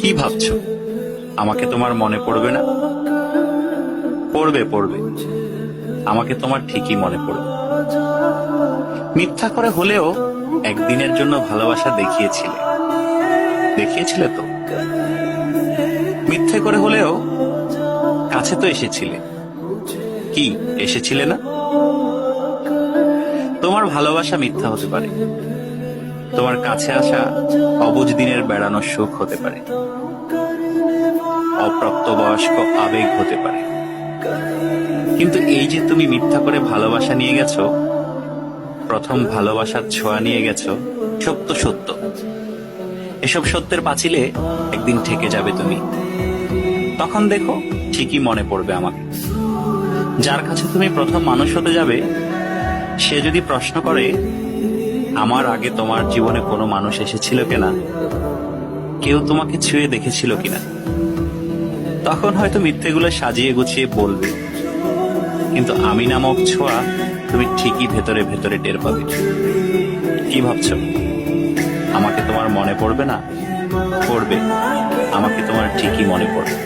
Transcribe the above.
কি ভাবছো? আমাকে তোমার মনে পড়বে না? পড়বে পড়বে, আমাকে তোমার ঠিকই মনে পড়বে। মিথ্যা করে হলেও একদিনের জন্য ভালোবাসা দেখিয়েছিলে, দেখিয়েছিলে তো। মিথ্যে করে হলেও কাছে তো এসেছিলে, কি এসেছিলে না? তোমার ভালোবাসা মিথ্যা হতে পারে, তোমার কাছে আসা অবুঝ দিনের বেড়ানোর সুখ হতে পারে, অপ্রাপ্তবয়স্ক আবেগ হতে পারে। কিন্তু এই যে তুমি মিথ্যা করে ভালোবাসা নিয়ে গেছো, প্রথম ভালোবাসার ছোঁয়া নিয়ে গেছো, সত্য সত্য। এসব সত্যের পাঁচিলে একদিন ঠেকে যাবে তুমি। তখন দেখো ঠিকই মনে পড়বে আমাকে। যার কাছে তুমি প্রথম মানুষ হতে যাবে, সে যদি প্রশ্ন করে আমার আগে তোমার জীবনে কোনো মানুষ এসেছিল কিনা, কেউ তোমাকে ছুঁয়ে দেখেছিল কিনা, তখন হয়তো মিথ্যেগুলো সাজিয়ে গুছিয়ে বলবে, কিন্তু আমি নামক ছোঁয়া তুমি ঠিকই ভেতরে ভেতরে টের পাবে। কি ভাবছো? আমাকে তোমার মনে পড়বে না? পড়বে, আমাকে তোমার ঠিকই মনে পড়বে।